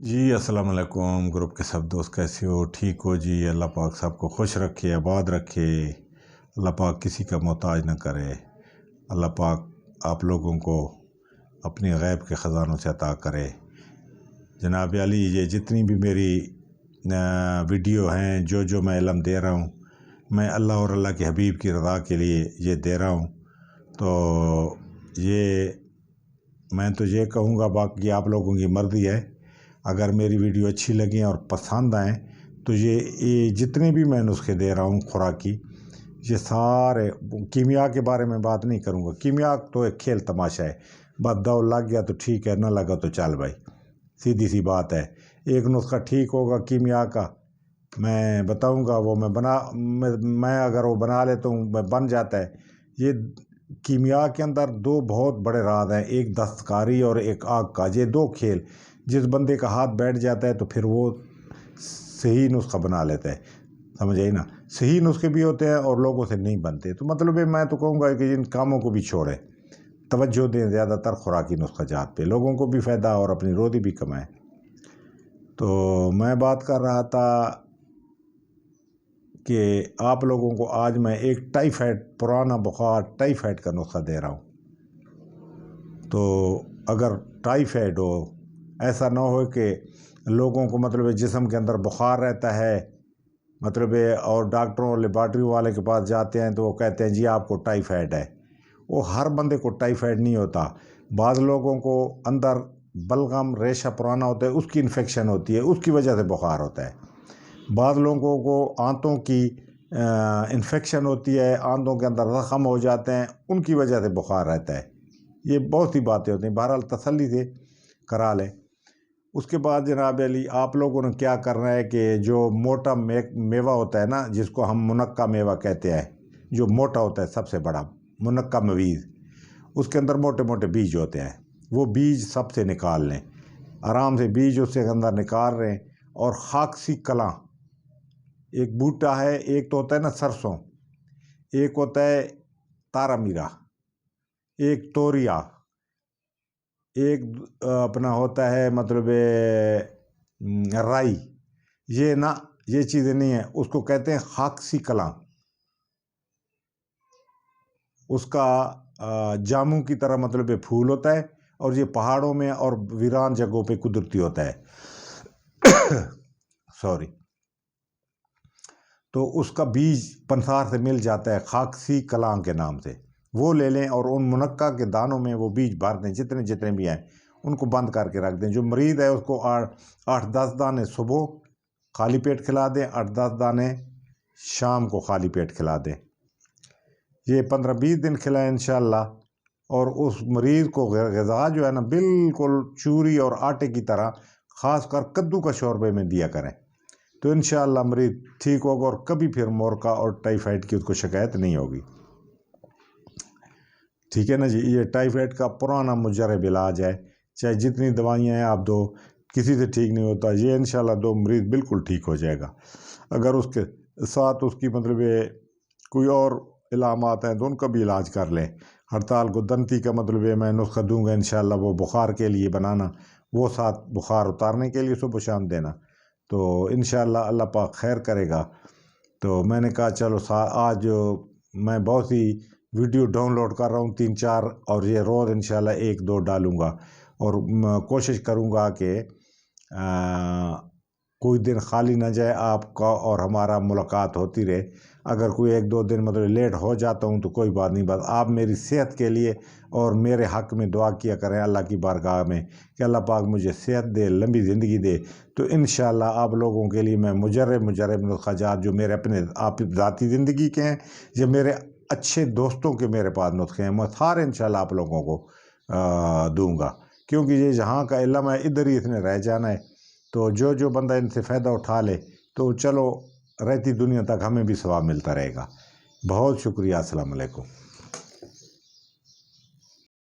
جی अस्सलाम वालेकुम ग्रुप के सब दोस्त कैसे हो? ठीक हो जी? अल्लाह पाक सबको खुश रखे, आबाद रखे। अल्लाह पाक किसी का मोहताज न करे। अल्लाह पाक आप लोगों को अपनी गैब के ख़ज़ानों से अता करे। जनाब अली, ये जितनी भी मेरी वीडियो हैं, जो मैं इल्म दे रहा हूँ, मैं अल्लाह और अल्लाह के हबीब की रज़ा के लिए ये दे रहा हूँ। तो ये मैं तो ये कहूँगा, बाकी आप लोगों की मर्ज़ी है। अगर मेरी वीडियो अच्छी लगी और पसंद आए तो ये जितने भी मैं नुस्खे दे रहा हूँ खुराकी, ये सारे कीमिया के बारे में बात नहीं करूँगा। कीमिया तो एक खेल तमाशा है, बस दौड़ लग गया तो ठीक है, ना लगा तो चल भाई, सीधी सी बात है। एक नुस्खा ठीक होगा कीमिया का, मैं बताऊँगा, वो मैं अगर वो बना लेता हूँ, मैं बन जाता है। ये कीमिया के अंदर दो बहुत बड़े राज हैं, एक दस्तकारी और एक आग का। ये दो खेल, जिस बंदे का हाथ बैठ जाता है तो फिर वो सही नुस्खा बना लेता है, समझ आई ना। सही नुस्खे भी होते हैं और लोगों से नहीं बनते। तो मतलब मैं तो कहूँगा कि इन कामों को भी छोड़े, तवज्जो दें ज़्यादातर खुराकी नुस्खा जात पे, लोगों को भी फ़ायदा और अपनी रोज़ी भी कमाएं। तो मैं बात कर रहा था कि आप लोगों को आज मैं एक टाइफाइड, पुराना बुखार टाइफाइड का नुस्खा दे रहा हूँ। तो अगर टाइफाइड हो, ऐसा ना हो कि लोगों को मतलब जिस्म के अंदर बुखार रहता है, मतलब और डॉक्टरों और लेबॉर्ट्री वाले के पास जाते हैं तो वो कहते हैं जी आपको टाइफाइड है। वो हर बंदे को टाइफाइड नहीं होता। बाज़ लोगों को अंदर बलगम रेशा पुराना होता है, उसकी इन्फेक्शन होती है, उसकी वजह से बुखार होता है। बाज़ लोगों को आंतों की इन्फेक्शन होती है, आंतों के अंदर ज़ख़म हो जाते हैं, उनकी वजह से बुखार रहता है। ये बहुत सी बातें होती हैं, बहरहाल तसल्ली से करा लें। उसके बाद जनाब अली, आप लोगों ने क्या करना है कि जो मोटा मेवा होता है ना, जिसको हम मुनक्का मेवा कहते हैं, जो मोटा होता है सबसे बड़ा मुनक्का मवीज़, उसके अंदर मोटे मोटे बीज होते हैं, वो बीज सबसे निकाल लें। आराम से बीज उससे अंदर निकाल रहे हैं। और खाकसी कलां एक बूटा है, एक तो होता है ना सरसों, एक होता है तारा मीरा, एक तोरिया, एक अपना होता है मतलब राई। ये ना, ये चीज़ें नहीं है, उसको कहते हैं खाकसी कलां। उसका जामुन की तरह मतलब ये फूल होता है, और ये पहाड़ों में और वीरान जगहों पे कुदरती होता है। सॉरी। तो उसका बीज पंसार से मिल जाता है खाकसी कलां के नाम से, वो ले लें और उन मुनक्का के दानों में वो बीज भर दें, जितने जितने भी हैं उनको बंद करके रख दें। जो मरीज़ है उसको 8-10 दाने सुबह खाली पेट खिला दें, 8-10 दाने शाम को खाली पेट खिला दें। ये 15-20 दिन खिलाएं इंशाअल्लाह। और उस मरीज़ को ग़िज़ा जो है ना, बिल्कुल चूरी और आटे की तरह, ख़ास कर कद्दू का शोरबे में दिया करें, तो इंशाअल्लाह मरीज़ ठीक होगा और कभी फिर मोरका और टाइफाइड की उसको शिकायत नहीं होगी। ठीक है ना जी। ये टाइफाइड का पुराना मुजरब इलाज है, चाहे जितनी दवाइयाँ हैं आप दो, किसी से ठीक नहीं होता। ये इंशाअल्लाह दो मरीज़ बिल्कुल ठीक हो जाएगा। अगर उसके साथ उसकी मतलब ये कोई और इलामात हैं तो उनका भी इलाज कर लें। हड़ताल को दंती का मतलब ये मैं नुस्खा दूंगा इंशाअल्लाह, वो बुखार के लिए बनाना, वो साथ बुखार उतारने के लिए सुबह शाम देना, तो इंशाअल्लाह अल्लाह पाक खैर करेगा। तो मैंने कहा चलो आज मैं बहुत सी वीडियो डाउनलोड कर रहा हूँ 3-4, और ये रोज़ इंशाअल्लाह 1-2 डालूँगा। और कोशिश करूँगा कि कोई दिन खाली ना जाए आपका और हमारा मुलाकात होती रहे। अगर कोई 1-2 दिन मतलब लेट हो जाता हूँ तो कोई बात नहीं, बस आप मेरी सेहत के लिए और मेरे हक़ में दुआ किया करें अल्लाह की बारगाह में कि अल्लाह पाक मुझे सेहत दे, लंबी ज़िंदगी दे। तो इंशाअल्लाह आप लोगों के लिए मैं मुजर्रब नुस्ख़ाजात जो मेरे अपने आप ज़ाती ज़िंदगी के हैं, जो मेरे अच्छे दोस्तों के मेरे पास नुस्खे हैं, मैं सारे इंशाअल्लाह आप लोगों को दूँगा। क्योंकि ये जहाँ का इल्म है इधर ही इसने रह जाना है। तो जो बंदा इनसे फ़ायदा उठा ले तो चलो रहती दुनिया तक हमें भी सवाब मिलता रहेगा। बहुत शुक्रिया। अस्सलाम वालेकुम।